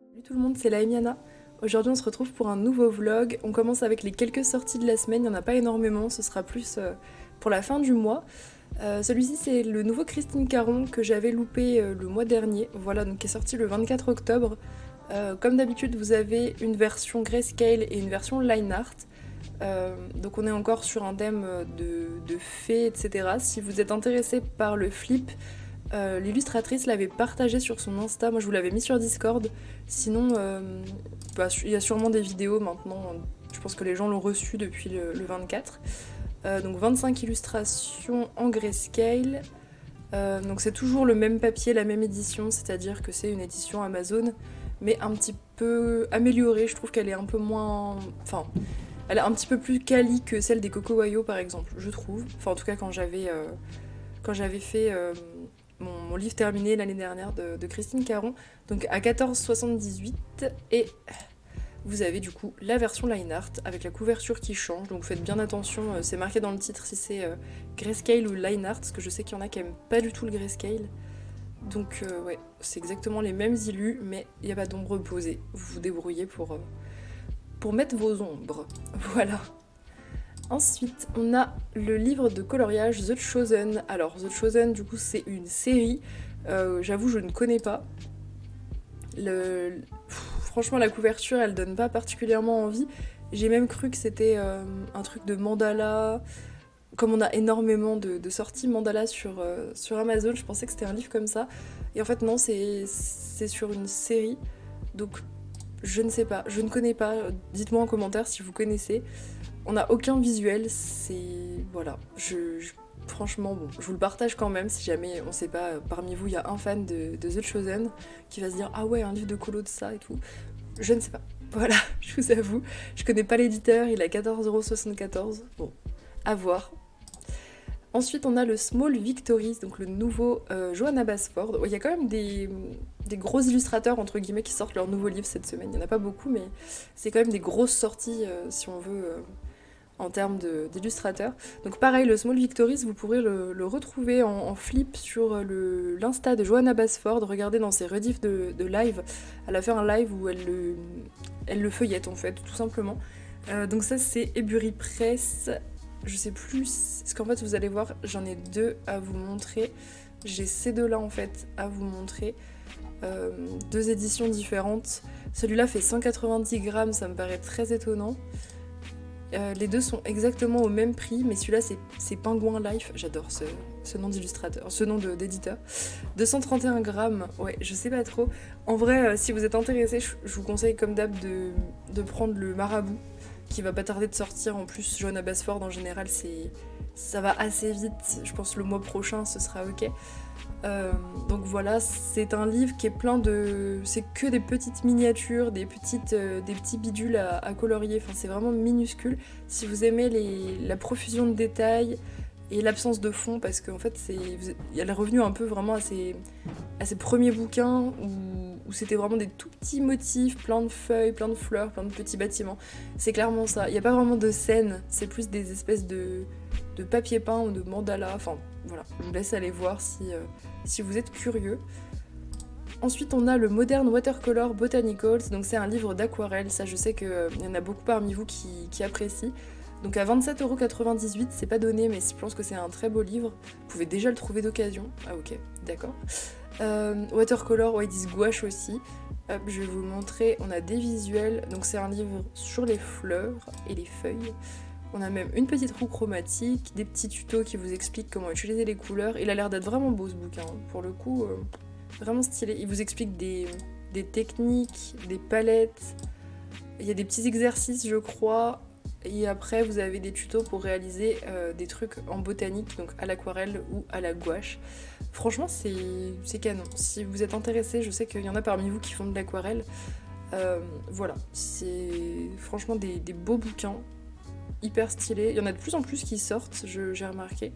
Salut tout le monde, c'est la Emiana. Aujourd'hui on se retrouve pour un nouveau vlog. On commence avec les quelques sorties de la semaine, il n'y en a pas énormément, ce sera plus pour la fin du mois. Celui-ci c'est le nouveau Christine Caron que j'avais loupé le mois dernier, voilà, donc qui est sorti le 24 octobre. Comme d'habitude vous avez une version grayscale et une version line art. Donc on est encore sur un thème de fées, etc. Si vous êtes intéressé par le flip, l'illustratrice l'avait partagé sur son Insta, moi je vous l'avais mis sur Discord. Sinon, il y a sûrement des vidéos maintenant, je pense que les gens l'ont reçu depuis le 24. Donc 25 illustrations en grayscale. Donc c'est toujours le même papier, la même édition, c'est-à-dire que c'est une édition Amazon, mais un petit peu améliorée, je trouve qu'elle est un peu moins... Enfin, elle est un petit peu plus quali que celle des Coco Wayo par exemple, je trouve. Enfin en tout cas quand j'avais fait mon livre terminé l'année dernière de Christine Caron, donc à 14,78, et vous avez du coup la version line art avec la couverture qui change, donc faites bien attention, c'est marqué dans le titre si c'est grayscale ou line art, parce que je sais qu'il y en a qui aiment pas du tout le grayscale. Donc ouais, c'est exactement les mêmes illus, mais il n'y a pas d'ombre posée. Vous vous débrouillez pour mettre vos ombres. Voilà. Ensuite, on a le livre de coloriage The Chosen. Alors, The Chosen, du coup, c'est une série. J'avoue, je ne connais pas. Franchement, la couverture, elle donne pas particulièrement envie. J'ai même cru que c'était un truc de mandala. Comme on a énormément de sorties mandala sur Amazon, je pensais que c'était un livre comme ça. Et en fait, non, c'est sur une série. Donc, je ne sais pas, je ne connais pas. Dites-moi en commentaire si vous connaissez. On n'a aucun visuel, c'est... Voilà. Franchement, bon, je vous le partage quand même, si jamais, on sait pas, parmi vous, il y a un fan de The Chosen qui va se dire « Ah ouais, un livre de colo de ça et tout ». Je ne sais pas. Voilà, je vous avoue. Je connais pas l'éditeur, il a 14,74 €. Bon, à voir. Ensuite, on a le Small Victories, donc le nouveau Johanna Basford. Il y a quand même des gros illustrateurs, entre guillemets, qui sortent leur nouveau livre cette semaine. Il n'y en a pas beaucoup, mais c'est quand même des grosses sorties, si on veut, en termes d'illustrateurs. Donc pareil, le Small Victories, vous pourrez le retrouver en flip sur l'Insta de Johanna Basford. Regardez dans ses rediffs de live. Elle a fait un live où elle le feuillette, en fait, tout simplement. Donc ça, c'est Ebury Press. Je sais plus, parce qu'en fait vous allez voir, j'en ai deux à vous montrer. J'ai ces deux-là en fait à vous montrer. Deux éditions différentes. Celui-là fait 190 grammes, ça me paraît très étonnant. Les deux sont exactement au même prix, mais celui-là c'est Penguin Life, j'adore ce nom d'illustrateur, ce nom d'éditeur. 231 grammes, ouais, je sais pas trop. En vrai, si vous êtes intéressé, je vous conseille comme d'hab de prendre le Marabout, qui va pas tarder de sortir. En plus, Johanna Basford en général, ça va assez vite. Je pense le mois prochain, ce sera ok. Donc voilà, c'est un livre qui est plein de... C'est que des petites miniatures, des petits bidules à colorier. Enfin, c'est vraiment minuscule. Si vous aimez la profusion de détails et l'absence de fond, parce qu'en fait, elle est revenue un peu vraiment à ses premiers bouquins où c'était vraiment des tout petits motifs, plein de feuilles, plein de fleurs, plein de petits bâtiments. C'est clairement ça. Il n'y a pas vraiment de scènes, c'est plus des espèces de papier peint ou de mandala. Enfin, voilà, je vous laisse aller voir si vous êtes curieux. Ensuite, on a le Modern Watercolor Botanicals, donc c'est un livre d'aquarelle. Ça, je sais qu'il y en a beaucoup parmi vous qui apprécient. Donc à 27,98 €, c'est pas donné, mais je pense que c'est un très beau livre. Vous pouvez déjà le trouver d'occasion. Ah ok, d'accord. Watercolor, ouais, ils disent gouache aussi. Hop, je vais vous montrer, on a des visuels. Donc c'est un livre sur les fleurs et les feuilles. On a même une petite roue chromatique, des petits tutos qui vous expliquent comment utiliser les couleurs. Il a l'air d'être vraiment beau ce bouquin, pour le coup, vraiment stylé. Il vous explique des techniques, des palettes. Il y a des petits exercices, je crois. Et après, vous avez des tutos pour réaliser des trucs en botanique, donc à l'aquarelle ou à la gouache. Franchement, c'est canon. Si vous êtes intéressé, je sais qu'il y en a parmi vous qui font de l'aquarelle. Voilà, c'est franchement des beaux bouquins, hyper stylés. Il y en a de plus en plus qui sortent, j'ai remarqué.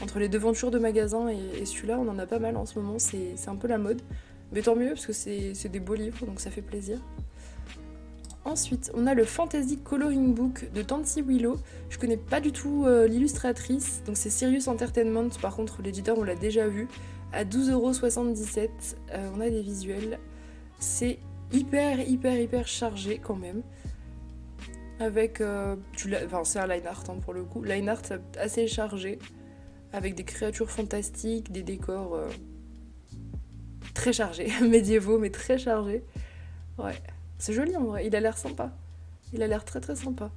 Entre les devantures de magasins et celui-là, on en a pas mal en ce moment, c'est un peu la mode. Mais tant mieux, parce que c'est des beaux livres, donc ça fait plaisir. Ensuite, on a le Fantasy Coloring Book de Tansy Willow. Je connais pas du tout l'illustratrice, donc c'est Sirius Entertainment, par contre l'éditeur on l'a déjà vu. À 12,77 €, on a des visuels. C'est hyper chargé quand même. Avec enfin, c'est un line art hein, pour le coup. Line art assez chargé. Avec des créatures fantastiques, des décors très chargés. Médiévaux mais très chargés. Ouais. C'est joli en vrai. Il a l'air sympa. Il a l'air très sympa.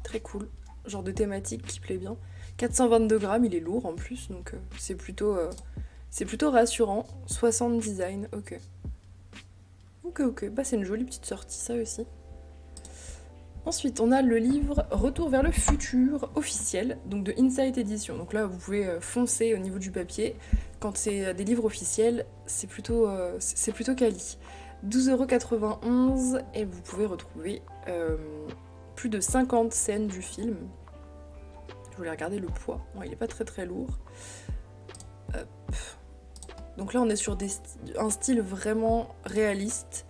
Très cool. Genre de thématique qui plaît bien. 422 grammes, il est lourd en plus. Donc c'est plutôt rassurant. 60 design, ok. Ok, bah c'est une jolie petite sortie ça aussi. Ensuite, on a le livre Retour vers le futur officiel, donc de Insight Edition. Donc là, vous pouvez foncer au niveau du papier. Quand c'est des livres officiels, c'est plutôt quali. 12,91 € et vous pouvez retrouver plus de 50 scènes du film. Je voulais regarder le poids. Bon, il est pas très lourd. Hop. Donc là, on est sur un style vraiment réaliste.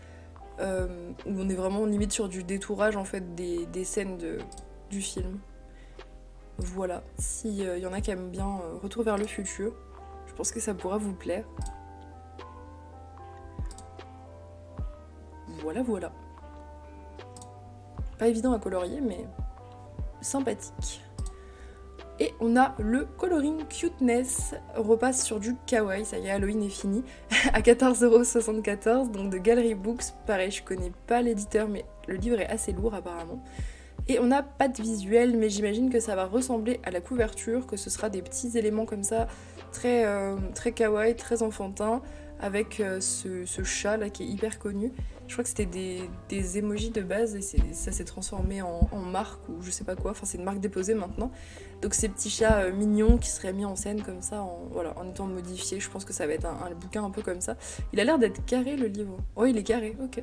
Où on est vraiment limite sur du détourage en fait des scènes du film. Voilà, s'il y en a qui aiment bien Retour vers le futur, je pense que ça pourra vous plaire. Voilà. Pas évident à colorier, mais sympathique. Et on a le coloring cuteness, on repasse sur du kawaii, ça y est, Halloween est fini, à 14,74 €, donc de Gallery Books. Pareil, je connais pas l'éditeur, mais le livre est assez lourd apparemment. Et on n'a pas de visuel, mais j'imagine que ça va ressembler à la couverture, que ce sera des petits éléments comme ça, très kawaii, très enfantin, avec ce chat là qui est hyper connu. Je crois que c'était des emojis de base et ça s'est transformé en marque ou je sais pas quoi, enfin c'est une marque déposée maintenant. Donc ces petits chats mignons qui seraient mis en scène comme ça, en étant modifiés, je pense que ça va être un bouquin un peu comme ça. Il a l'air d'être carré le livre. Oh il est carré, ok.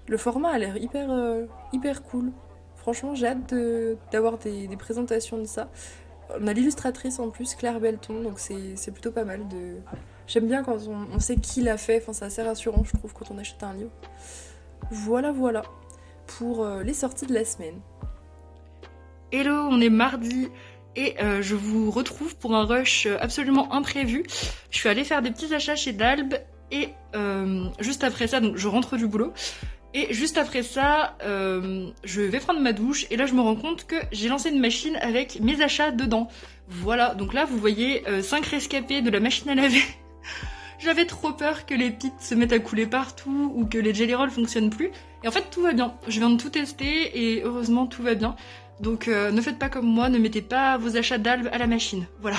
Le format a l'air hyper cool. Franchement j'ai hâte d'avoir des présentations de ça. On a l'illustratrice en plus, Claire Belton, donc c'est plutôt pas mal de... J'aime bien quand on sait qui l'a fait, enfin c'est assez rassurant je trouve quand on achète un livre. Voilà pour les sorties de la semaine. Hello, on est mardi et je vous retrouve pour un rush absolument imprévu. Je suis allée faire des petits achats chez Dalb et juste après ça, donc je rentre du boulot. Et juste après ça, je vais prendre ma douche et là je me rends compte que j'ai lancé une machine avec mes achats dedans. Voilà, donc là vous voyez 5 rescapés de la machine à laver. J'avais trop peur que les pites se mettent à couler partout ou que les jelly rolls fonctionnent plus. Et en fait tout va bien, je viens de tout tester et heureusement tout va bien. Donc ne faites pas comme moi, ne mettez pas vos achats d'Albe à la machine, voilà.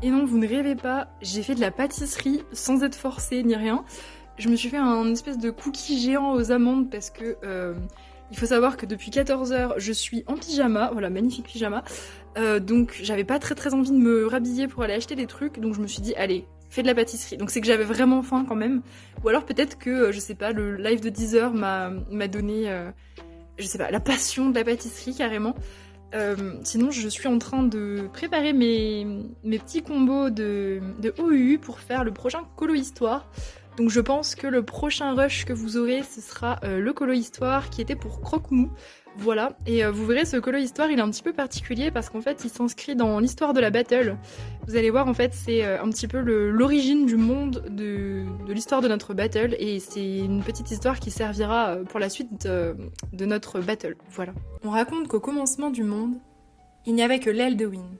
Et non, vous ne rêvez pas, j'ai fait de la pâtisserie sans être forcée ni rien. Je me suis fait un espèce de cookie géant aux amandes parce que il faut savoir que depuis 14 h je suis en pyjama, voilà, magnifique pyjama. Donc j'avais pas très envie de me rhabiller pour aller acheter des trucs, donc je me suis dit allez, fais de la pâtisserie. Donc c'est que j'avais vraiment faim quand même. Ou alors peut-être que, je sais pas, le live de 10 h m'a donné, je sais pas, la passion de la pâtisserie carrément. Sinon je suis en train de préparer mes petits combos de OUU pour faire le prochain Colo Histoire. Donc je pense que le prochain rush que vous aurez, ce sera le Colo Histoire qui était pour Croque-Mou. Voilà, et vous verrez ce Colo Histoire, il est un petit peu particulier parce qu'en fait il s'inscrit dans l'histoire de la battle. Vous allez voir, en fait c'est un petit peu l'origine du monde de l'histoire de notre battle et c'est une petite histoire qui servira pour la suite de notre battle. Voilà. On raconte qu'au commencement du monde, il n'y avait que l'Elduin.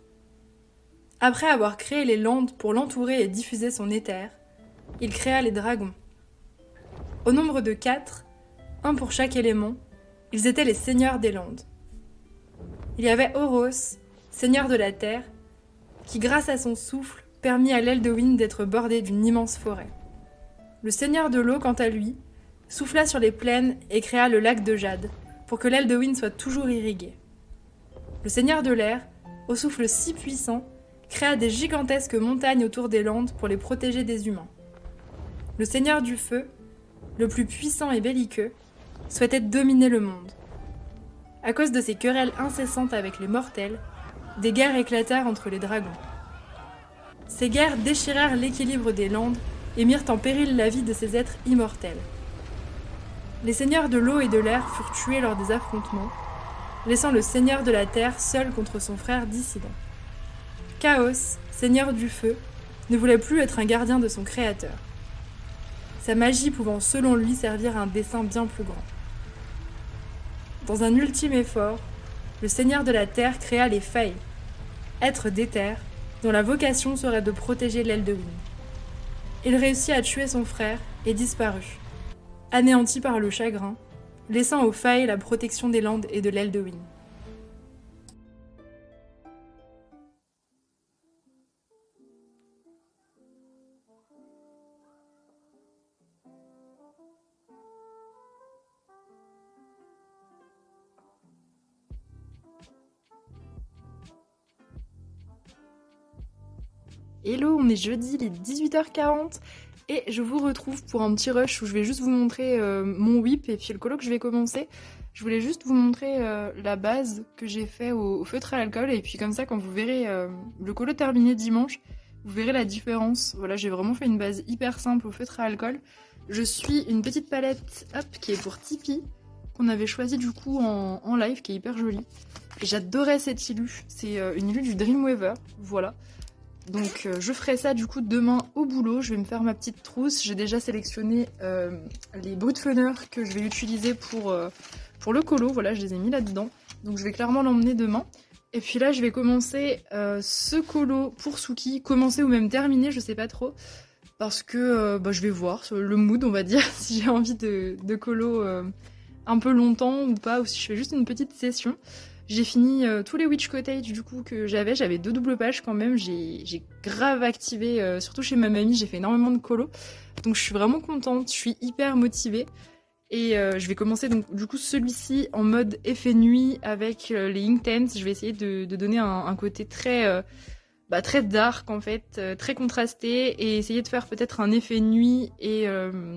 Après avoir créé les Landes pour l'entourer et diffuser son éther, il créa les dragons. Au nombre de 4, un pour chaque élément, ils étaient les seigneurs des Landes. Il y avait Oros, seigneur de la terre, qui grâce à son souffle permit à l'Elduin d'être bordé d'une immense forêt. Le seigneur de l'eau, quant à lui, souffla sur les plaines et créa le lac de Jade, pour que l'Elduin soit toujours irrigué. Le seigneur de l'air, au souffle si puissant, créa des gigantesques montagnes autour des Landes pour les protéger des humains. Le seigneur du feu, le plus puissant et belliqueux, souhaitait dominer le monde. À cause de ces querelles incessantes avec les mortels, des guerres éclatèrent entre les dragons. Ces guerres déchirèrent l'équilibre des Landes et mirent en péril la vie de ces êtres immortels. Les seigneurs de l'eau et de l'air furent tués lors des affrontements, laissant le seigneur de la terre seul contre son frère dissident. Chaos, seigneur du feu, ne voulait plus être un gardien de son créateur. Sa magie pouvant selon lui servir à un dessein bien plus grand. Dans un ultime effort, le seigneur de la terre créa les Fae, êtres d'éther, dont la vocation serait de protéger l'Elden. Il réussit à tuer son frère et disparut, anéanti par le chagrin, laissant aux Fae la protection des Landes et de l'Elden. Hello, on est jeudi, il est 18h40 et je vous retrouve pour un petit rush où je vais juste vous montrer mon whip et puis le colo que je vais commencer. Je voulais juste vous montrer la base que j'ai fait au feutre à l'alcool et puis comme ça quand vous verrez le colo terminé dimanche, vous verrez la différence. Voilà, j'ai vraiment fait une base hyper simple au feutre à alcool. Je suis une petite palette qui est pour Tipeee, qu'on avait choisi du coup en live, qui est hyper jolie. Et j'adorais cette illu, c'est une illu du Dreamweaver, voilà. Donc je ferai ça du coup demain au boulot, je vais me faire ma petite trousse. J'ai déjà sélectionné les brutfeneurs que je vais utiliser pour le colo, voilà, je les ai mis là-dedans. Donc je vais clairement l'emmener demain. Et puis là je vais commencer ce colo pour Suki, commencer ou même terminer, je sais pas trop. Parce que je vais voir le mood on va dire, si j'ai envie de colo un peu longtemps ou pas, ou si je fais juste une petite session. J'ai fini tous les Witch Cottage du coup que j'avais 2 doubles pages quand même, j'ai grave activé, surtout chez ma mamie, j'ai fait énormément de colo, donc je suis vraiment contente, je suis hyper motivée, et je vais commencer donc du coup celui-ci en mode effet nuit avec les Inktense. Je vais essayer de donner un côté très dark en fait, très contrasté, et essayer de faire peut-être un effet nuit et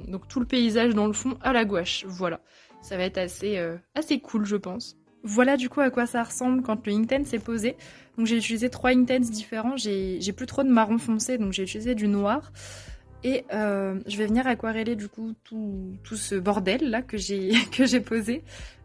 donc tout le paysage dans le fond à la gouache, voilà, ça va être assez cool je pense. Voilà du coup à quoi ça ressemble quand le Inktense est posé. Donc j'ai utilisé 3 Inktense différents, j'ai plus trop de marron foncé donc j'ai utilisé du noir. Et je vais venir aquareller du coup tout ce bordel là que j'ai posé.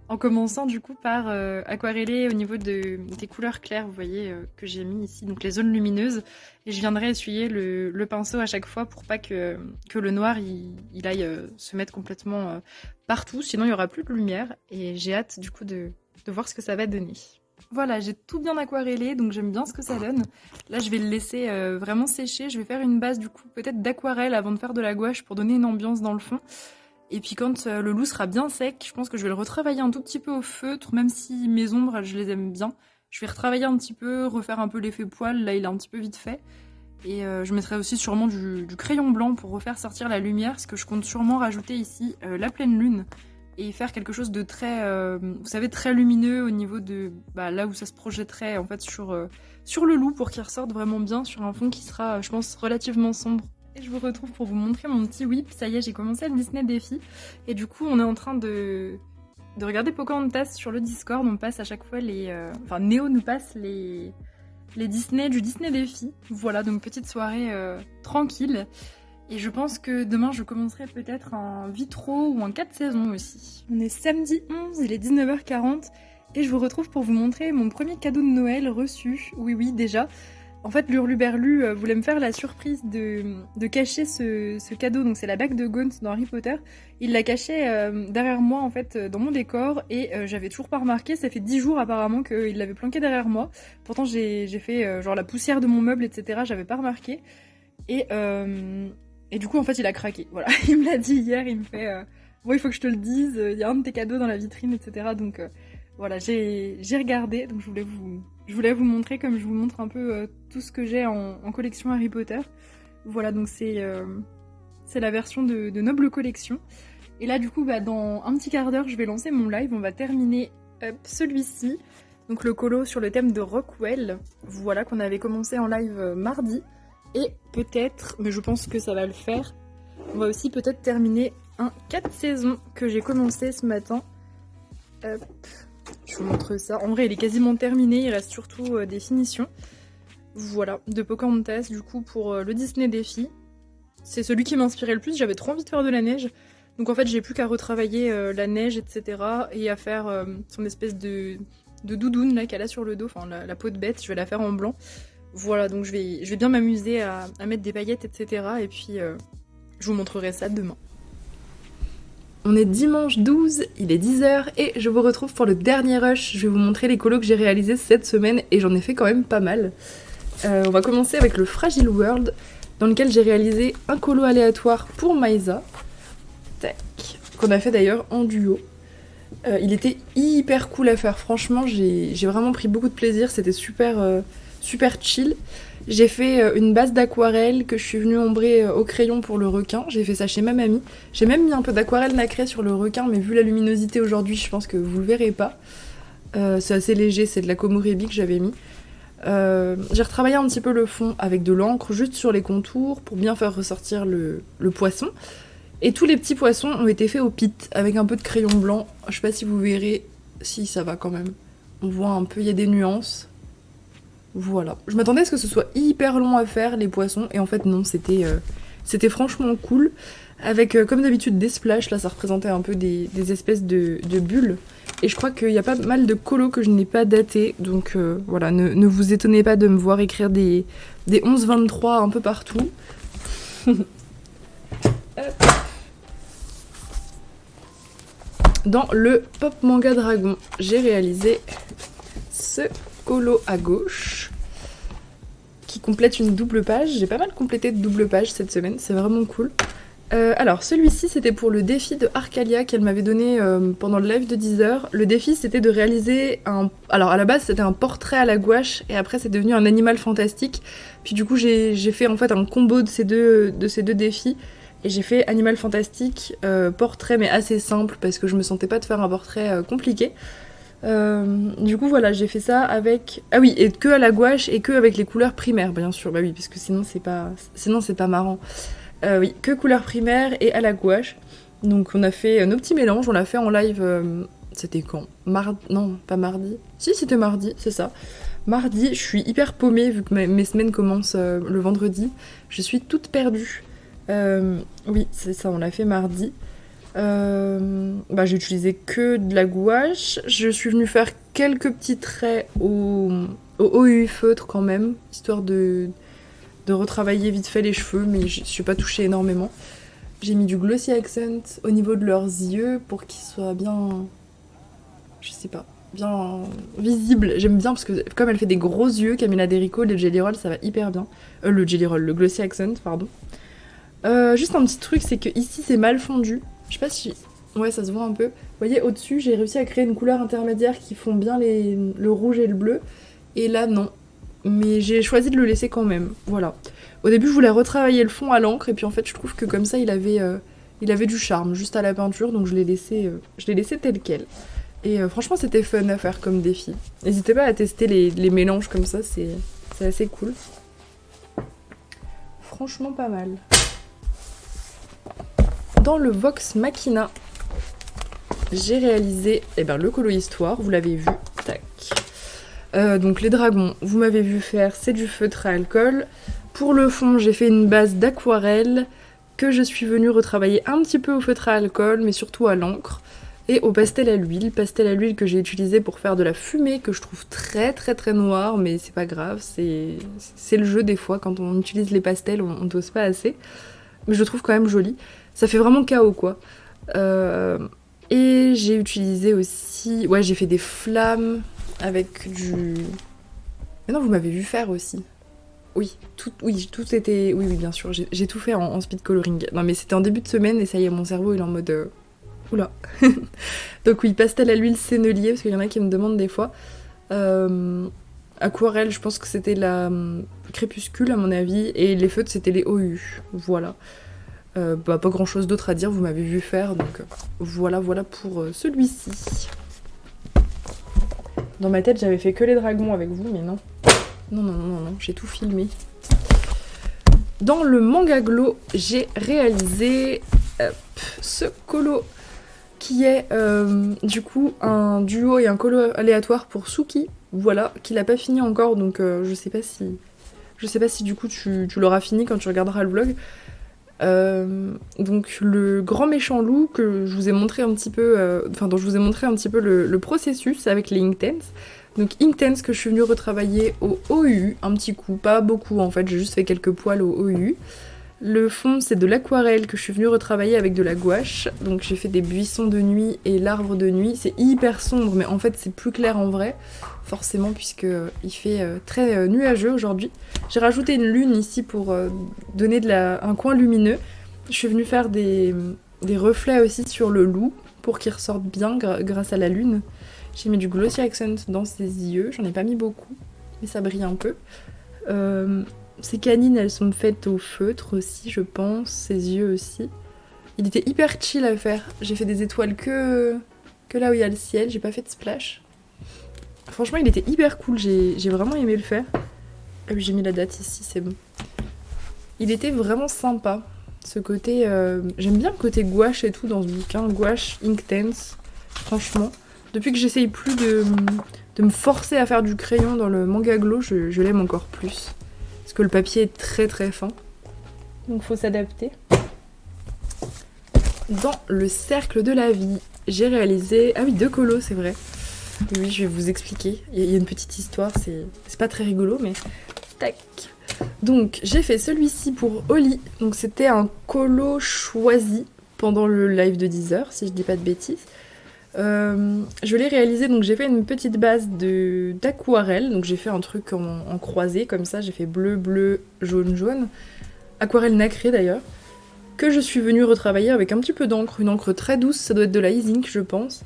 En commençant du coup par aquareller au niveau des couleurs claires, vous voyez, que j'ai mis ici, donc les zones lumineuses. Et je viendrai essuyer le pinceau à chaque fois pour pas que le noir il aille se mettre complètement partout, sinon il y aura plus de lumière. Et j'ai hâte du coup de voir ce que ça va donner. Voilà, j'ai tout bien aquarellé, donc j'aime bien ce que ça donne. Là, je vais le laisser vraiment sécher. Je vais faire une base du coup peut-être d'aquarelle avant de faire de la gouache pour donner une ambiance dans le fond. Et puis quand le loup sera bien sec, je pense que je vais le retravailler un tout petit peu au feutre, même si mes ombres, je les aime bien. Je vais retravailler un petit peu, refaire un peu l'effet poil, là il est un petit peu vite fait. Et je mettrai aussi sûrement du crayon blanc pour refaire sortir la lumière, parce que je compte sûrement rajouter ici la pleine lune. Et faire quelque chose de très, vous savez, très lumineux au niveau de là où ça se projetterait en fait sur le loup pour qu'il ressorte vraiment bien sur un fond qui sera, je pense, relativement sombre. Et je vous retrouve pour vous montrer mon petit whip. Ça y est, j'ai commencé le Disney Défi. Et du coup, on est en train de regarder Pocahontas sur le Discord. On passe à chaque fois Néo nous passe les Disney du Disney Défi. Voilà, donc petite soirée tranquille. Et je pense que demain, je commencerai peut-être un Vitro ou un 4 saisons aussi. On est samedi 11, il est 19h40 et je vous retrouve pour vous montrer mon premier cadeau de Noël reçu. Oui, déjà. En fait, l'Hurluberlu voulait me faire la surprise de cacher ce cadeau. Donc c'est la bague de Gaunt dans Harry Potter. Il l'a caché derrière moi, en fait, dans mon décor. Et j'avais toujours pas remarqué. Ça fait 10 jours apparemment qu'il l'avait planqué derrière moi. Pourtant, j'ai fait genre la poussière de mon meuble, etc. J'avais pas remarqué. Et du coup, en fait, il a craqué. Voilà, il me l'a dit hier, il me fait bon, il faut que je te le dise, il y a un de tes cadeaux dans la vitrine, etc. Donc voilà, j'ai regardé, donc je voulais vous montrer comme je vous montre un peu tout ce que j'ai en collection Harry Potter. Voilà, donc c'est la version de Noble Collection. Et là, du coup, dans un petit quart d'heure, je vais lancer mon live. On va terminer celui-ci. Donc le colo sur le thème de Rockwell. Voilà, qu'on avait commencé en live mardi. Et peut-être, mais je pense que ça va le faire, on va aussi peut-être terminer un 4 saisons que j'ai commencé ce matin. Hop, je vous montre ça. En vrai, il est quasiment terminé, il reste surtout des finitions. Voilà, de Pocahontas, du coup, pour le Disney Défi. C'est celui qui m'inspirait le plus, j'avais trop envie de faire de la neige. Donc en fait, j'ai plus qu'à retravailler la neige, etc. Et à faire son espèce de doudoune là qu'elle a sur le dos, enfin la peau de bête, je vais la faire en blanc. Voilà, donc je vais bien m'amuser à mettre des paillettes, etc. Et puis je vous montrerai ça demain. On est dimanche 12, il est 10h et je vous retrouve pour le dernier rush. Je vais vous montrer les colos que j'ai réalisés cette semaine et j'en ai fait quand même pas mal. On va commencer avec le Fragile World dans lequel j'ai réalisé un colo aléatoire pour Maïsa. Tac. Qu'on a fait d'ailleurs en duo. Il était hyper cool à faire, franchement j'ai vraiment pris beaucoup de plaisir, c'était super chill. J'ai fait une base d'aquarelle que je suis venue ombrer au crayon pour le requin, j'ai fait ça chez ma mamie. J'ai même mis un peu d'aquarelle nacrée sur le requin, mais vu la luminosité aujourd'hui, je pense que vous le verrez pas. C'est assez léger, c'est de la Komorebi que j'avais mis. J'ai retravaillé un petit peu le fond avec de l'encre juste sur les contours pour bien faire ressortir le poisson. Et tous les petits poissons ont été faits au pit avec un peu de crayon blanc. Je sais pas si vous verrez, si ça va quand même. On voit un peu, il y a des nuances. Voilà. Je m'attendais à ce que ce soit hyper long à faire, les poissons, et en fait non, c'était franchement cool. Avec, comme d'habitude, des splashes, là ça représentait un peu des espèces de bulles. Et je crois qu'il y a pas mal de colos que je n'ai pas datés, donc voilà, ne vous étonnez pas de me voir écrire des 11-23 un peu partout. Dans le Pop Manga Dragon, j'ai réalisé ce colo à gauche qui complète une double page. J'ai pas mal complété de double page cette semaine, c'est vraiment cool. Alors celui-ci c'était pour le défi de Arcalia qu'elle m'avait donné pendant le live de 10h. Le défi c'était de réaliser un... Alors à la base c'était un portrait à la gouache et après c'est devenu un animal fantastique. Puis du coup j'ai fait en fait un combo de ces deux défis. Et j'ai fait animal fantastique, portrait mais assez simple parce que je me sentais pas de faire un portrait compliqué. Du coup voilà, j'ai fait ça avec... Ah oui, et que à la gouache et que avec les couleurs primaires bien sûr. Bah oui, parce que sinon c'est pas marrant. Oui, que couleurs primaires et à la gouache. Donc on a fait nos petits mélanges, on l'a fait en live... C'était quand Non, pas mardi. Si, c'était mardi, c'est ça. Mardi, je suis hyper paumée vu que mes semaines commencent le vendredi. Je suis toute perdue. Oui, c'est ça, on l'a fait mardi. J'ai utilisé que de la gouache. Je suis venue faire quelques petits traits au OU feutre quand même, histoire de retravailler vite fait les cheveux, mais je suis pas touchée énormément. J'ai mis du glossy accent au niveau de leurs yeux pour qu'ils soient bien... Je sais pas, bien visibles. J'aime bien parce que comme elle fait des gros yeux, Camilla Derico, le Jelly Roll, ça va hyper bien. Le Jelly Roll, le glossy accent, pardon. Juste un petit truc, c'est que ici c'est mal fondu. Je sais pas si... Ouais, ça se voit un peu. Vous voyez, au-dessus, j'ai réussi à créer une couleur intermédiaire qui font bien le rouge et le bleu. Et là, non. Mais j'ai choisi de le laisser quand même. Voilà. Au début, je voulais retravailler le fond à l'encre. Et puis en fait, je trouve que comme ça, il avait du charme juste à la peinture. Donc je l'ai laissé tel quel. Et franchement, c'était fun à faire comme défi. N'hésitez pas à tester les mélanges comme ça. C'est assez cool. Franchement, pas mal. Dans le Vox Machina, j'ai réalisé le colo histoire, vous l'avez vu, tac. Donc les dragons, vous m'avez vu faire, c'est du feutre à alcool. Pour le fond, j'ai fait une base d'aquarelle que je suis venue retravailler un petit peu au feutre à alcool, mais surtout à l'encre. Et au pastel à l'huile que j'ai utilisé pour faire de la fumée, que je trouve très très très noire, mais c'est pas grave, c'est le jeu des fois, quand on utilise les pastels, on dose pas assez. Mais je le trouve quand même joli. Ça fait vraiment chaos, quoi. Et j'ai utilisé aussi... Ouais, j'ai fait des flammes avec du... Mais non, vous m'avez vu faire aussi. Oui, tout était... Oui, bien sûr, j'ai tout fait en speed coloring. Non, mais c'était en début de semaine et ça y est, mon cerveau, il est en mode... Oula. Donc oui, pastel à l'huile sennelier, parce qu'il y en a qui me demandent des fois. Aquarelle, je pense que c'était la crépuscule, à mon avis. Et les feutres, c'était les OU. Voilà. Pas grand chose d'autre à dire, vous m'avez vu faire, donc voilà pour celui-ci. Dans ma tête j'avais fait que les dragons avec vous, mais non. Non, j'ai tout filmé. Dans le manga glow, j'ai réalisé ce colo qui est du coup un duo et un colo aléatoire pour Suki, voilà, qu'il a pas fini encore, donc je sais pas si du coup tu l'auras fini quand tu regarderas le vlog. Donc le grand méchant loup que je vous ai montré un petit peu, dont je vous ai montré un petit peu le processus avec les Inktense. Donc Inktense que je suis venue retravailler au OU, un petit coup, pas beaucoup en fait, j'ai juste fait quelques poils au OU. Le fond c'est de l'aquarelle que je suis venue retravailler avec de la gouache. Donc j'ai fait des buissons de nuit et l'arbre de nuit. C'est hyper sombre mais en fait c'est plus clair en vrai, forcément puisque il fait très nuageux aujourd'hui. J'ai rajouté une lune ici pour donner un coin lumineux. Je suis venue faire des reflets aussi sur le loup pour qu'il ressorte bien grâce à la lune. J'ai mis du glossy accent dans ses yeux, j'en ai pas mis beaucoup, mais ça brille un peu. Ses canines, elles sont faites au feutre aussi, je pense, ses yeux aussi. Il était hyper chill à faire. J'ai fait des étoiles que là où il y a le ciel, j'ai pas fait de splash. Franchement, il était hyper cool, j'ai vraiment aimé le faire. Ah oui, j'ai mis la date ici, c'est bon. Il était vraiment sympa. Ce côté... J'aime bien le côté gouache et tout dans ce bouquin. Gouache, Inktense, franchement. Depuis que j'essaye plus de me forcer à faire du crayon dans le manga glow, je l'aime encore plus. Parce que le papier est très très fin. Donc faut s'adapter. Dans le cercle de la vie, j'ai réalisé... Ah oui, 2 colos, c'est vrai. Oui, je vais vous expliquer. Il y a une petite histoire, c'est pas très rigolo, mais... Tac. Donc, j'ai fait celui-ci pour Oli. Donc, c'était un colo choisi pendant le live de 10h, si je dis pas de bêtises. Je l'ai réalisé, donc j'ai fait une petite base d'aquarelle. Donc, j'ai fait un truc en croisé, comme ça. J'ai fait bleu, bleu, jaune, jaune. Aquarelle nacrée, d'ailleurs. Que je suis venue retravailler avec un petit peu d'encre. Une encre très douce, ça doit être de la Ink, je pense.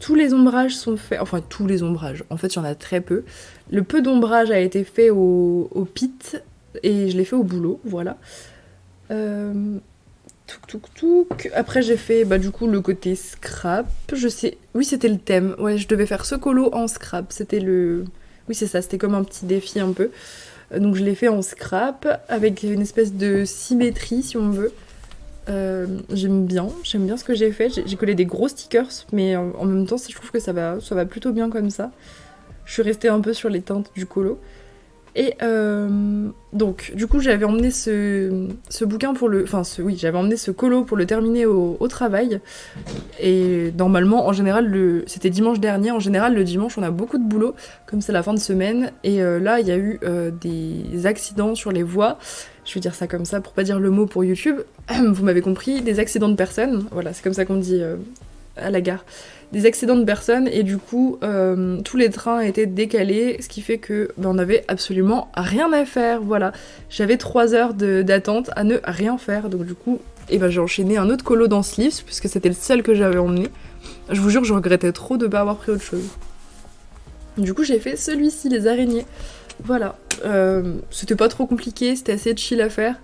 Tous les ombrages sont faits, enfin tous les ombrages, en fait il y en a très peu. Le peu d'ombrage a été fait au pit et je l'ai fait au boulot, voilà. Après j'ai fait du coup le côté scrap, je sais, oui c'était le thème, ouais je devais faire ce colo en scrap, c'était oui c'est ça, c'était comme un petit défi un peu. Donc je l'ai fait en scrap avec une espèce de symétrie si on veut. J'aime bien ce que j'ai fait. J'ai collé des gros stickers, mais en même temps, je trouve que ça va plutôt bien comme ça. Je suis restée un peu sur les teintes du colo. Et donc, du coup, j'avais emmené ce bouquin pour le... Enfin, j'avais emmené ce colo pour le terminer au travail. Et normalement, en général, c'était dimanche dernier. En général, le dimanche, on a beaucoup de boulot, comme c'est la fin de semaine. Et là, il y a eu des accidents sur les voies. Je vais dire ça comme ça pour pas dire le mot pour YouTube. Vous m'avez compris, des accidents de personnes. Voilà, c'est comme ça qu'on dit à la gare. Des accidents de personnes et du coup, tous les trains étaient décalés, ce qui fait que on n'avait absolument rien à faire. Voilà, j'avais 3 heures d'attente à ne rien faire. Donc du coup, j'ai enchaîné un autre colo dans Sleeves, puisque c'était le seul que j'avais emmené. Je vous jure, je regrettais trop de pas avoir pris autre chose. Du coup, j'ai fait celui-ci, les araignées. Voilà, c'était pas trop compliqué, c'était assez chill à faire.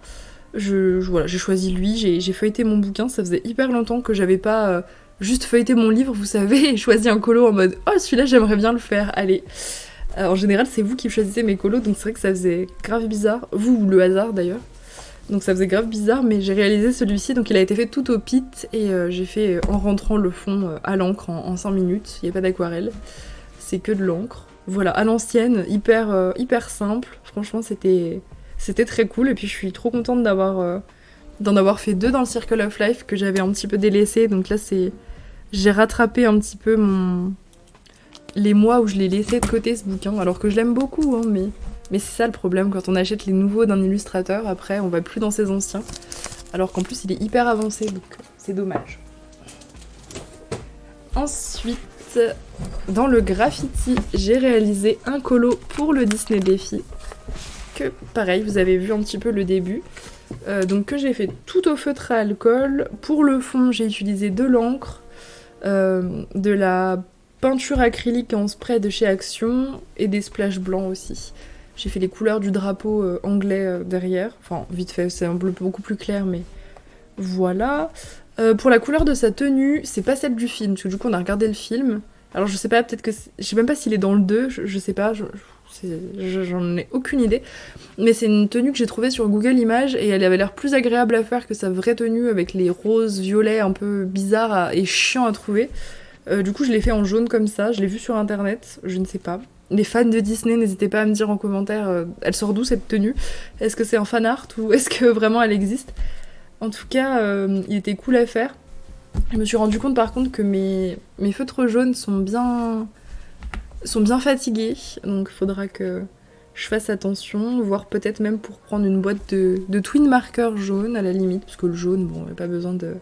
Voilà, j'ai choisi lui, j'ai feuilleté mon bouquin, ça faisait hyper longtemps que j'avais pas juste feuilleté mon livre, vous savez, et choisi un colo en mode « Oh, celui-là, j'aimerais bien le faire, allez !» En général, c'est vous qui choisissez mes colos, donc c'est vrai que ça faisait grave bizarre. Vous, ou le hasard d'ailleurs. Donc ça faisait grave bizarre, mais j'ai réalisé celui-ci, donc il a été fait tout au pit, et j'ai fait en rentrant le fond à l'encre en 5 minutes, il n'y a pas d'aquarelle, c'est que de l'encre. Voilà, à l'ancienne, hyper simple. Franchement, c'était très cool. Et puis, je suis trop contente d'en avoir fait 2 dans le Circle of Life que j'avais un petit peu délaissé. Donc là, j'ai rattrapé un petit peu les mois où je l'ai laissé de côté, ce bouquin. Alors que je l'aime beaucoup, hein, mais c'est ça le problème. Quand on achète les nouveaux d'un illustrateur, après, on va plus dans ses anciens. Alors qu'en plus, il est hyper avancé, donc c'est dommage. Ensuite... Dans le graffiti, j'ai réalisé un colo pour le Disney Défi. Que, pareil, vous avez vu un petit peu le début. Donc que j'ai fait tout au feutre à alcool. Pour le fond, j'ai utilisé de l'encre, de la peinture acrylique en spray de chez Action et des splashes blancs aussi. J'ai fait les couleurs du drapeau anglais derrière. Enfin, vite fait, c'est un bleu beaucoup plus clair, mais voilà. Pour la couleur de sa tenue, c'est pas celle du film, parce que du coup on a regardé le film. Alors je sais pas, peut-être que... Je sais même pas s'il est dans le 2, je sais pas, j'en ai aucune idée. Mais c'est une tenue que j'ai trouvée sur Google Images, et elle avait l'air plus agréable à faire que sa vraie tenue, avec les roses, violets un peu bizarres et chiants à trouver. Du coup je l'ai fait en jaune comme ça, je l'ai vu sur internet, je ne sais pas. Les fans de Disney, n'hésitez pas à me dire en commentaire, elle sort d'où cette tenue? Est-ce que c'est un fan art, ou est-ce que vraiment elle existe? En tout cas, il était cool à faire. Je me suis rendu compte par contre que mes feutres jaunes sont bien sont bien fatigués, donc il faudra que je fasse attention, voire peut-être même pour prendre une boîte de twin marker jaune à la limite, parce que le jaune, bon, il n'y a pas besoin de...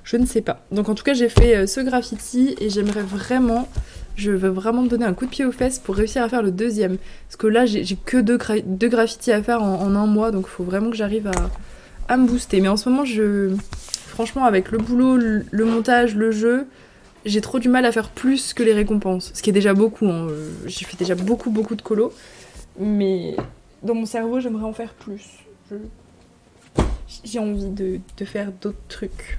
Je ne sais pas. Donc en tout cas, j'ai fait ce graffiti et j'aimerais vraiment... Je veux vraiment me donner un coup de pied aux fesses pour réussir à faire le deuxième. Parce que là, j'ai que deux graffitis à faire en un mois, donc il faut vraiment que j'arrive à me booster. Mais en ce moment, franchement, avec le boulot, le montage, le jeu, j'ai trop du mal à faire plus que les récompenses. Ce qui est déjà beaucoup, hein. J'ai fait déjà beaucoup de colos. Mais dans mon cerveau, j'aimerais en faire plus. J'ai envie de faire d'autres trucs.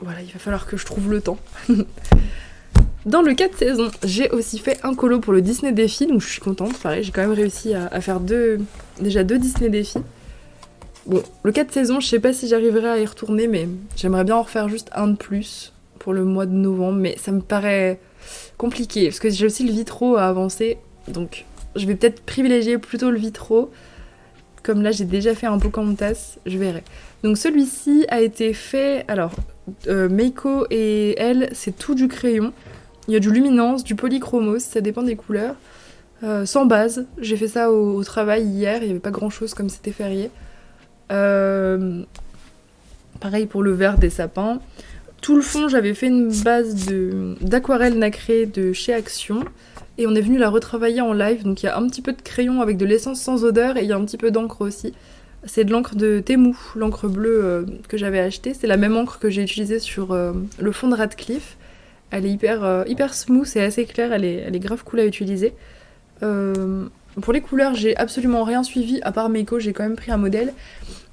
Voilà, il va falloir que je trouve le temps. Dans le 4 saisons, j'ai aussi fait un colo pour le Disney Défi, donc je suis contente. Pareil, j'ai quand même réussi à faire déjà deux Disney Défi. Bon, le 4 saisons, je sais pas si j'arriverai à y retourner, mais j'aimerais bien en refaire juste un de plus pour le mois de novembre, mais ça me paraît compliqué, parce que j'ai aussi le vitro à avancer, donc je vais peut-être privilégier plutôt le vitro. Comme là, j'ai déjà fait un Pocahontas, je verrai. Donc celui-ci a été fait... Alors, Meiko et elle, c'est tout du crayon. Il y a du luminance, du polychromos, ça dépend des couleurs. Sans base. J'ai fait ça au travail hier, il n'y avait pas grand-chose comme c'était férié. Pareil pour le vert des sapins. Tout le fond, j'avais fait une base d'aquarelle nacrée de chez Action. Et on est venu la retravailler en live, donc il y a un petit peu de crayon avec de l'essence sans odeur et il y a un petit peu d'encre aussi. C'est de l'encre de Temu, l'encre bleue que j'avais achetée. C'est la même encre que j'ai utilisée sur le fond de Radcliffe. Elle est hyper smooth et assez claire, elle est grave cool à utiliser. Pour les couleurs, j'ai absolument rien suivi, à part Meiko, j'ai quand même pris un modèle.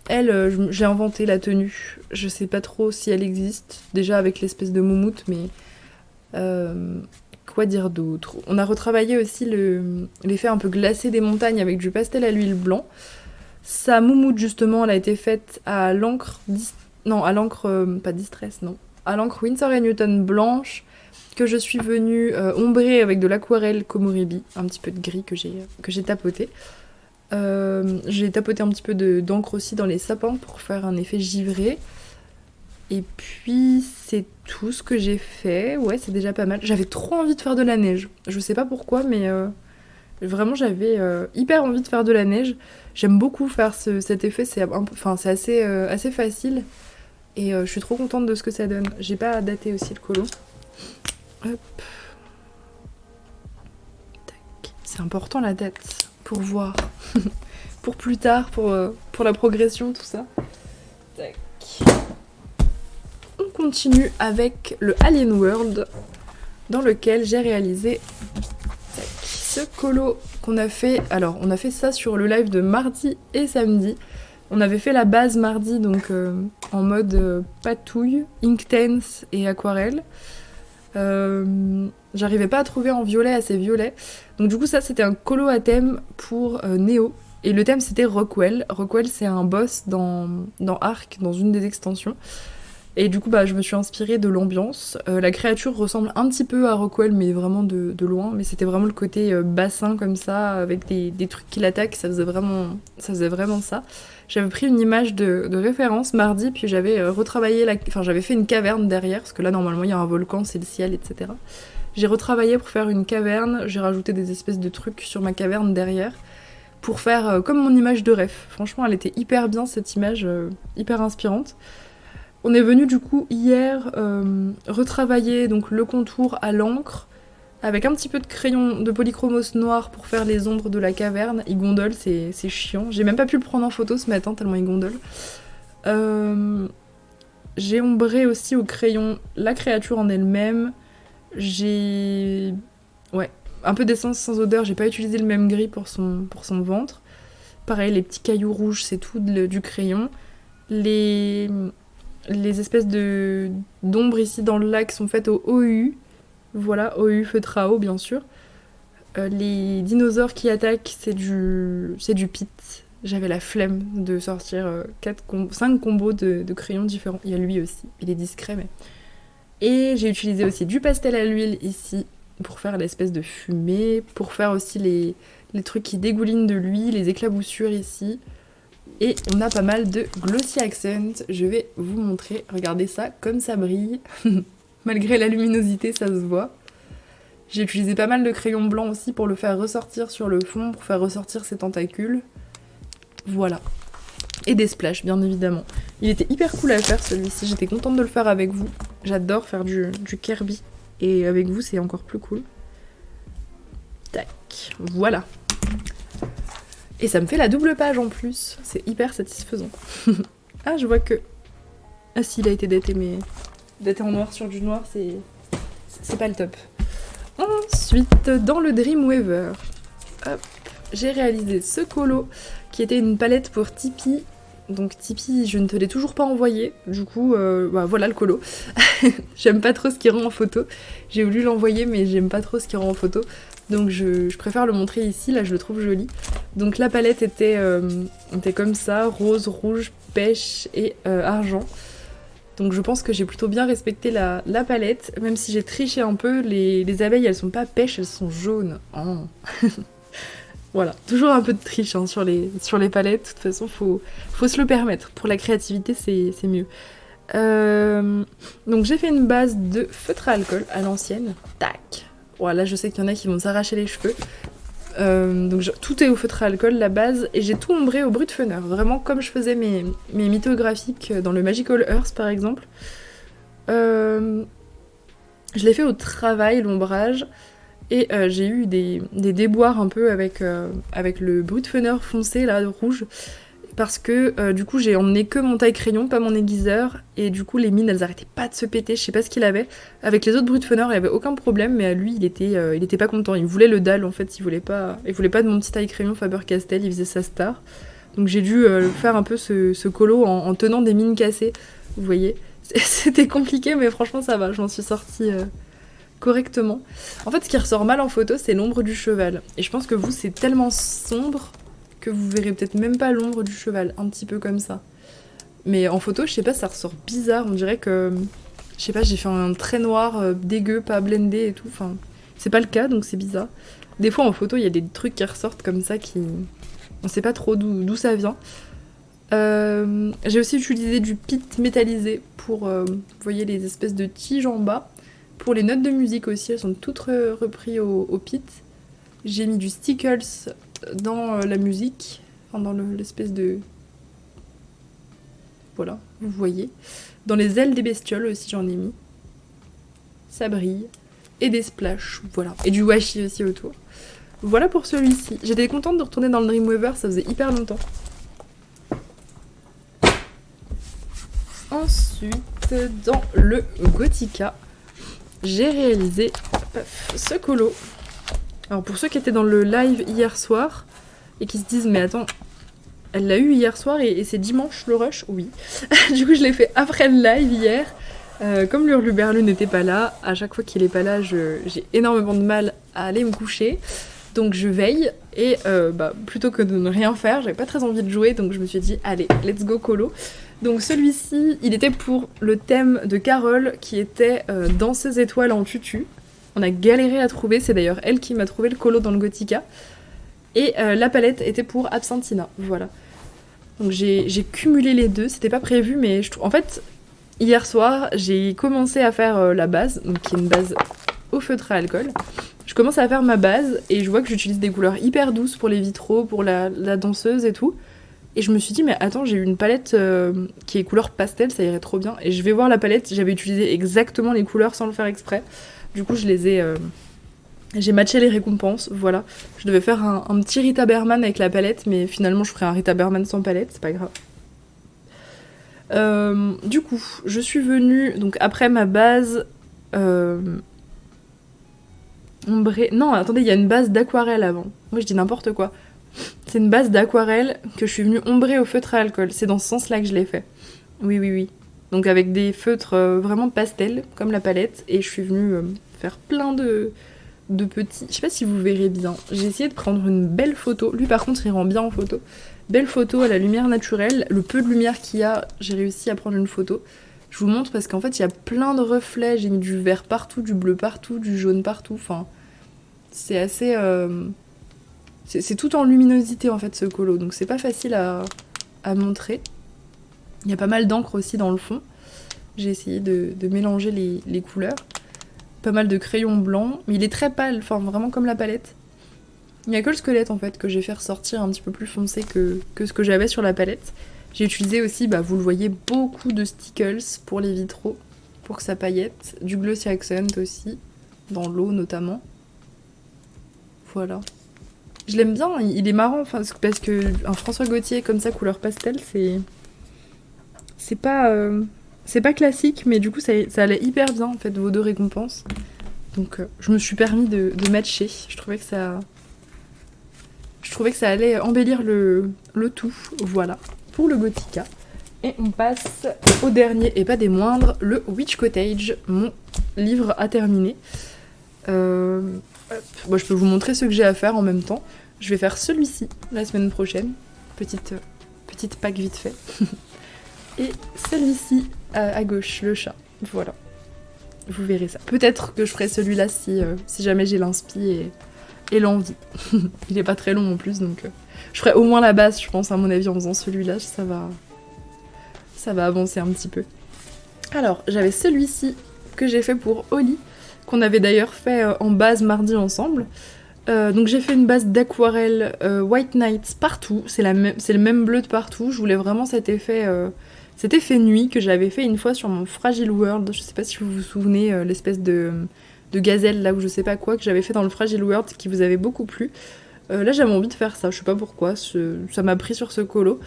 Elle, j'ai inventé la tenue. Je sais pas trop si elle existe, déjà avec l'espèce de moumoute, mais... quoi dire d'autre? On a retravaillé aussi l'effet un peu glacé des montagnes avec du pastel à l'huile blanc. Sa moumoute, justement, elle a été faite à l'encre... Non, à l'encre... pas Distress, non. À l'encre Winsor & Newton blanche, que je suis venue ombrer avec de l'aquarelle Komoribi, un petit peu de gris que j'ai tapoté. J'ai tapoté un petit peu d'encre aussi dans les sapins pour faire un effet givré. Et puis, c'est tout ce que j'ai fait. Ouais, c'est déjà pas mal. J'avais trop envie de faire de la neige. Je sais pas pourquoi, mais vraiment, j'avais hyper envie de faire de la neige. J'aime beaucoup faire cet effet. C'est assez facile. Et je suis trop contente de ce que ça donne. J'ai pas daté aussi le colo. Hop. Tac. C'est important la date pour voir. Pour plus tard, pour la progression, tout ça. Tac. On continue avec le Alien World, dans lequel j'ai réalisé ce colo qu'on a fait. Alors, on a fait ça sur le live de mardi et samedi. On avait fait la base mardi, donc en mode patouille, Inktense et aquarelle. J'arrivais pas à trouver en violet assez violet. Donc du coup, ça, c'était un colo à thème pour Neo. Et le thème, c'était Rockwell. Rockwell, c'est un boss dans Ark, dans une des extensions. Et du coup, je me suis inspirée de l'ambiance. La créature ressemble un petit peu à Rockwell, mais vraiment de loin. Mais c'était vraiment le côté bassin comme ça, avec des trucs qui l'attaquent. Ça faisait vraiment ça. J'avais pris une image de référence mardi, puis j'avais retravaillé j'avais fait une caverne derrière, parce que là, normalement, il y a un volcan, c'est le ciel, etc. J'ai retravaillé pour faire une caverne. J'ai rajouté des espèces de trucs sur ma caverne derrière, pour faire comme mon image de rêve. Franchement, elle était hyper bien, cette image, hyper inspirante. On est venu du coup hier retravailler donc le contour à l'encre avec un petit peu de crayon de polychromos noir pour faire les ombres de la caverne. Il gondole, c'est chiant. J'ai même pas pu le prendre en photo ce matin tellement il gondole. J'ai ombré aussi au crayon la créature en elle-même. J'ai... Ouais, un peu d'essence sans odeur. J'ai pas utilisé le même gris pour son ventre. Pareil, les petits cailloux rouges, c'est tout du crayon. Les espèces d'ombres ici dans le lac sont faites au OU. Voilà, OU feutre à eau, bien sûr. Les dinosaures qui attaquent, c'est du pit. J'avais la flemme de sortir 5 combos de crayons différents. Il y a lui aussi, il est discret, mais... Et j'ai utilisé aussi du pastel à l'huile ici, pour faire l'espèce de fumée, pour faire aussi les trucs qui dégoulinent de l'huile, les éclaboussures ici. Et on a pas mal de glossy accent. Je vais vous montrer. Regardez ça, comme ça brille. Malgré la luminosité, ça se voit. J'ai utilisé pas mal de crayons blancs aussi pour le faire ressortir sur le fond, pour faire ressortir ses tentacules. Voilà. Et des splashes, bien évidemment. Il était hyper cool à faire celui-ci, j'étais contente de le faire avec vous. J'adore faire du Kirby. Et avec vous, c'est encore plus cool. Tac, voilà. Et ça me fait la double page en plus. C'est hyper satisfaisant. Ah, je vois que... Ah si, il a été daté, mais... Daté en noir sur du noir, c'est pas le top. Ensuite, dans le Dreamweaver, hop, j'ai réalisé ce colo qui était une palette pour Tipeee. Donc Tipeee, je ne te l'ai toujours pas envoyé. Du coup, bah, voilà le colo. J'aime pas trop ce qui rend en photo. J'ai voulu l'envoyer, mais j'aime pas trop ce qui rend en photo. Donc je préfère le montrer ici, là je le trouve joli. Donc la palette était comme ça, rose, rouge, pêche et argent. Donc je pense que j'ai plutôt bien respecté la palette, même si j'ai triché un peu, les abeilles elles sont pas pêches, elles sont jaunes. Oh. Voilà, toujours un peu de triche hein, sur les palettes, de toute façon faut se le permettre, pour la créativité c'est mieux. Donc j'ai fait une base de feutre à alcool à l'ancienne, tac. Voilà, je sais qu'il y en a qui vont s'arracher les cheveux. Donc tout est au feutre à alcool, la base, et j'ai tout ombré au Brutfuner, vraiment comme je faisais mes mythographiques dans le Magical Earth par exemple. Je l'ai fait au travail, l'ombrage, et j'ai eu des déboires un peu avec le Brutfuner foncé, là, rouge, parce que du coup j'ai emmené que mon taille crayon, pas mon aiguiseur, et du coup les mines elles arrêtaient pas de se péter, je sais pas ce qu'il avait. Avec les autres Brutfuner il avait aucun problème, mais à lui il était pas content, il voulait le dalle en fait, il voulait pas de mon petit taille crayon Faber-Castell, il faisait sa star. Donc j'ai dû faire un peu ce colo en tenant des mines cassées, vous voyez. C'était compliqué mais franchement ça va, je m'en suis sortie correctement. En fait ce qui ressort mal en photo c'est l'ombre du cheval, et je pense que vous c'est tellement sombre que vous verrez peut-être même pas l'ombre du cheval, un petit peu comme ça. Mais en photo, je sais pas, ça ressort bizarre, on dirait que... Je sais pas, j'ai fait un trait noir dégueu, pas blendé et tout, enfin... C'est pas le cas, donc c'est bizarre. Des fois, en photo, il y a des trucs qui ressortent comme ça qui... On sait pas trop d'où ça vient. J'ai aussi utilisé du pit métallisé pour, vous voyez, les espèces de tiges en bas. Pour les notes de musique aussi, elles sont toutes reprises au pit. J'ai mis du stickles dans la musique, enfin dans l'espèce de... Voilà, vous voyez. Dans les ailes des bestioles aussi j'en ai mis. Ça brille. Et des splashes, voilà. Et du washi aussi autour. Voilà pour celui-ci. J'étais contente de retourner dans le Dreamweaver, ça faisait hyper longtemps. Ensuite, dans le Gothica, j'ai réalisé ce colo. Alors pour ceux qui étaient dans le live hier soir et qui se disent mais attends, elle l'a eu hier soir et c'est dimanche le rush? Oui. Du coup je l'ai fait après le live hier. Comme l'Hurluberlu n'était pas là, à chaque fois qu'il est pas là j'ai énormément de mal à aller me coucher. Donc je veille et plutôt que de ne rien faire, j'avais pas très envie de jouer, donc je me suis dit allez, let's go colo. Donc celui-ci, il était pour le thème de Carole qui était Danseuse étoile en tutu. On a galéré à trouver, c'est d'ailleurs elle qui m'a trouvé le colo dans le Gothica. Et la palette était pour Absentina, voilà. Donc j'ai cumulé les deux, c'était pas prévu, mais en fait, hier soir, j'ai commencé à faire la base, donc qui est une base au feutre à alcool. Je commence à faire ma base et je vois que j'utilise des couleurs hyper douces pour les vitraux, pour la danseuse et tout. Et je me suis dit, mais attends, j'ai eu une palette qui est couleur pastel, ça irait trop bien. Et je vais voir la palette, j'avais utilisé exactement les couleurs sans le faire exprès. Du coup, je les ai... j'ai matché les récompenses, voilà. Je devais faire un petit Rita Berman avec la palette, mais finalement, je ferai un Rita Berman sans palette, c'est pas grave. Du coup, je suis venue, donc après ma base... ombrée... Non, attendez, il y a une base d'aquarelle avant. Moi, je dis n'importe quoi. C'est une base d'aquarelle que je suis venue ombrer au feutre à alcool. C'est dans ce sens-là que je l'ai fait. Oui. Donc avec des feutres vraiment pastel, comme la palette, et je suis venue faire plein de petits... Je sais pas si vous verrez bien. J'ai essayé de prendre une belle photo. Lui, par contre, il rend bien en photo. Belle photo à la lumière naturelle. Le peu de lumière qu'il y a, j'ai réussi à prendre une photo. Je vous montre parce qu'en fait, il y a plein de reflets. J'ai mis du vert partout, du bleu partout, du jaune partout. Enfin, c'est assez... C'est tout en luminosité en fait ce colo, donc c'est pas facile à montrer. Il y a pas mal d'encre aussi dans le fond. J'ai essayé de mélanger les couleurs. pas mal de crayons blancs, mais il est très pâle, enfin vraiment comme la palette. Il n'y a que le squelette en fait que j'ai fait ressortir un petit peu plus foncé que ce que j'avais sur la palette. J'ai utilisé aussi, bah, vous le voyez, beaucoup de stickles pour les vitraux, pour que ça paillette. Du glossy accent aussi, dans l'eau notamment. Voilà. Je l'aime bien, il est marrant, parce que un François Gauthier comme ça, couleur pastel, c'est pas classique, mais du coup ça allait hyper bien en fait, vos deux récompenses. Donc je me suis permis de matcher. Je trouvais que ça allait embellir le tout. Voilà, pour le Gothica. Et on passe au dernier, et pas des moindres, le Witch Cottage, mon livre à terminer. Bon, je peux vous montrer ce que j'ai à faire en même temps. Je vais faire celui-ci la semaine prochaine. Petite pack vite fait. Et celui-ci à gauche, le chat. Voilà. Vous verrez ça. Peut-être que je ferai celui-là si jamais j'ai l'inspi et l'envie. Il est pas très long en plus, donc je ferai au moins la base, je pense, à mon avis, en faisant celui-là. Ça va avancer un petit peu. Alors, j'avais celui-ci que j'ai fait pour Oli, qu'on avait d'ailleurs fait en base mardi ensemble. Donc j'ai fait une base d'aquarelle White Nights partout, c'est le même bleu de partout. Je voulais vraiment cet effet nuit que j'avais fait une fois sur mon Fragile World. Je sais pas si vous vous souvenez, l'espèce de gazelle là ou je sais pas quoi que j'avais fait dans le Fragile World qui vous avait beaucoup plu. Là j'avais envie de faire ça, je sais pas pourquoi, ça m'a pris sur ce colo.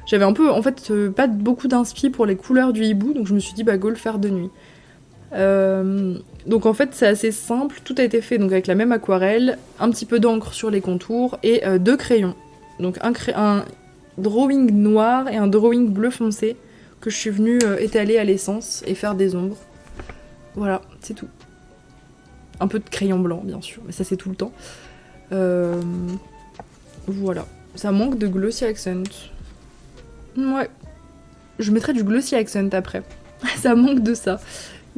J'avais un peu, en fait, pas beaucoup d'inspi pour les couleurs du hibou, donc je me suis dit bah go le faire de nuit. Donc en fait c'est assez simple, tout a été fait donc avec la même aquarelle, un petit peu d'encre sur les contours et 2 crayons. Donc un drawing noir et un drawing bleu foncé que je suis venue étaler à l'essence et faire des ombres. Voilà, c'est tout. Un peu de crayon blanc bien sûr, mais ça c'est tout le temps. Voilà, ça manque de glossy accent. Ouais, je mettrai du glossy accent après. Ça manque de ça.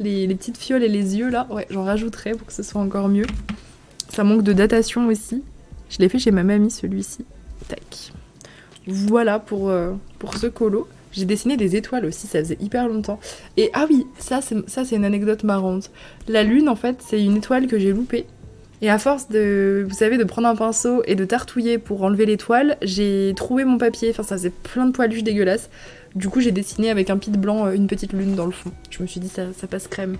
Les petites fioles et les yeux là, ouais, j'en rajouterai pour que ce soit encore mieux. Ça manque de datation aussi. Je l'ai fait chez ma mamie celui-ci. Tac. Voilà pour ce colo. J'ai dessiné des étoiles aussi, ça faisait hyper longtemps. Et ah oui, ça c'est une anecdote marrante. La lune en fait, c'est une étoile que j'ai loupée. Et à force de, vous savez, de prendre un pinceau et de tartouiller pour enlever l'étoile, j'ai trouvé mon papier. Enfin, ça faisait plein de poilus dégueulasses. Du coup, j'ai dessiné avec un pit blanc une petite lune dans le fond. Je me suis dit, ça passe crème.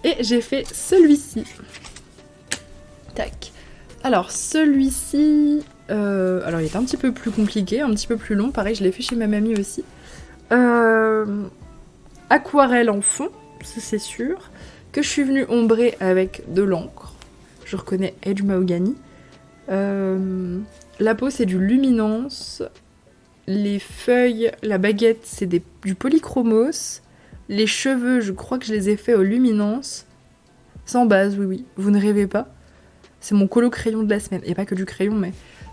Et j'ai fait celui-ci. Tac. Alors, celui-ci... alors, il est un petit peu plus compliqué, un petit peu plus long. Pareil, je l'ai fait chez ma mamie aussi. Aquarelle en fond, ça c'est sûr. Que je suis venue ombrer avec de l'encre. Je reconnais Edge Mahogany. La peau, c'est du luminance. Les feuilles, la baguette, c'est du polychromos. Les cheveux, je crois que je les ai faits au luminance. Sans base, oui. Vous ne rêvez pas. C'est mon colo crayon de la semaine. Et pas que du crayon, mais...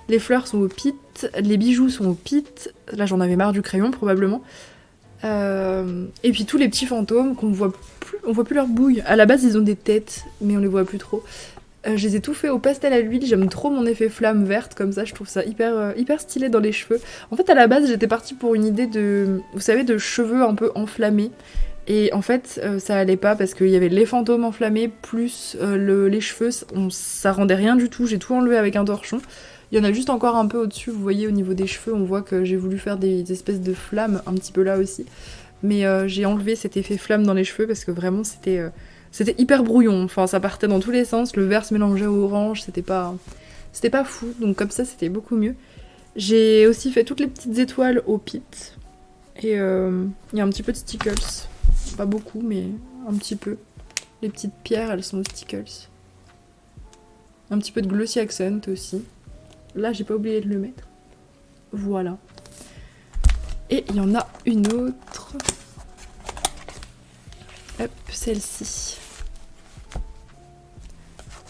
Les fleurs sont au pit. Les bijoux sont au pit. Là, j'en avais marre du crayon, probablement. Et puis tous les petits fantômes qu'on voit plus, on voit plus leur bouille. À la base, ils ont des têtes, mais on les voit plus trop. Je les ai tout fait au pastel à l'huile, j'aime trop mon effet flamme verte comme ça, je trouve ça hyper stylé dans les cheveux. En fait, à la base, j'étais partie pour une idée vous savez, de cheveux un peu enflammés. Et en fait, ça allait pas parce qu'il y avait les fantômes enflammés plus les cheveux, ça rendait rien du tout, j'ai tout enlevé avec un torchon. Il y en a juste encore un peu au-dessus, vous voyez au niveau des cheveux, on voit que j'ai voulu faire des espèces de flammes un petit peu là aussi. Mais j'ai enlevé cet effet flamme dans les cheveux parce que vraiment c'était hyper brouillon, enfin ça partait dans tous les sens, le vert se mélangeait au orange, c'était pas fou, donc comme ça c'était beaucoup mieux. J'ai aussi fait toutes les petites étoiles au pit, et il y a un petit peu de stickles, pas beaucoup mais un petit peu. Les petites pierres elles sont de stickles. Un petit peu de glossy accent aussi. Là, j'ai pas oublié de le mettre. Voilà. Et il y en a une autre. Hop, celle-ci.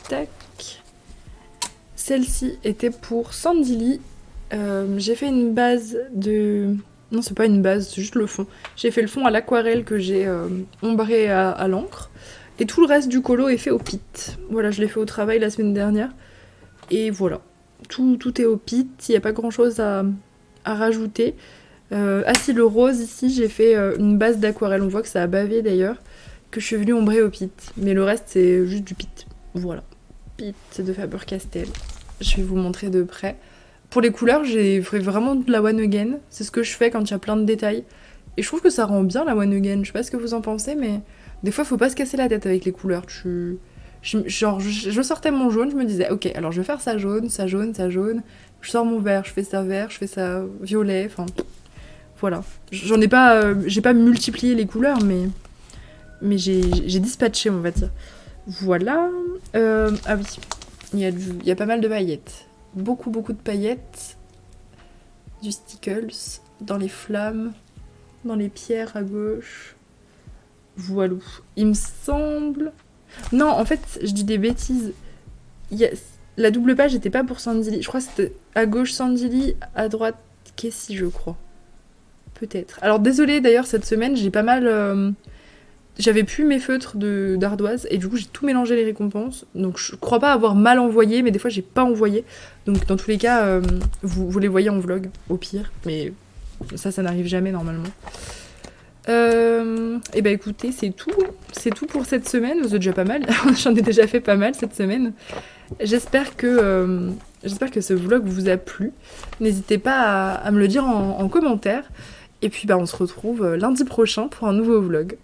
Tac. Celle-ci était pour Sandy Lee. J'ai fait une base de... Non, c'est pas une base, c'est juste le fond. J'ai fait le fond à l'aquarelle que j'ai ombré à l'encre. Et tout le reste du colo est fait au pit. Voilà, je l'ai fait au travail la semaine dernière. Et voilà. Tout est au pit, il n'y a pas grand chose à rajouter. Ah si, le rose ici, j'ai fait une base d'aquarelle, on voit que ça a bavé d'ailleurs, que je suis venue ombrer au Pit. Mais le reste, c'est juste du Pit. Voilà. Pit de Faber-Castell. Je vais vous montrer de près. Pour les couleurs, j'ai fait vraiment de la One Again. C'est ce que je fais quand il y a plein de détails. Et je trouve que ça rend bien la One Again. Je sais pas ce que vous en pensez, mais des fois, faut pas se casser la tête avec les couleurs. Je sortais mon jaune, je me disais, ok, alors je vais faire ça jaune, ça jaune, ça jaune. Je sors mon vert, je fais ça vert, je fais ça violet. Enfin, voilà. J'en ai pas, j'ai pas multiplié les couleurs, mais j'ai dispatché, on va dire. Voilà. Ah oui, il y a pas mal de paillettes. Beaucoup de paillettes. Du stickles dans les flammes, dans les pierres à gauche. Voilà. Il me semble... Non, en fait, je dis des bêtises. La double page n'était pas pour Sandili. Je crois que c'était à gauche Sandili, à droite Kessie, je crois. Peut-être. Alors désolée, d'ailleurs, cette semaine, j'ai pas mal... J'avais plus mes feutres d'ardoise et du coup j'ai tout mélangé les récompenses. Donc je crois pas avoir mal envoyé, mais des fois j'ai pas envoyé. Donc dans tous les cas, vous les voyez en vlog, au pire. Mais ça n'arrive jamais normalement. Et bah écoutez, c'est tout. C'est tout pour cette semaine. C'est déjà pas mal. J'en ai déjà fait pas mal cette semaine. J'espère que ce vlog vous a plu. N'hésitez pas à me le dire en commentaire. Et puis bah on se retrouve lundi prochain pour un nouveau vlog.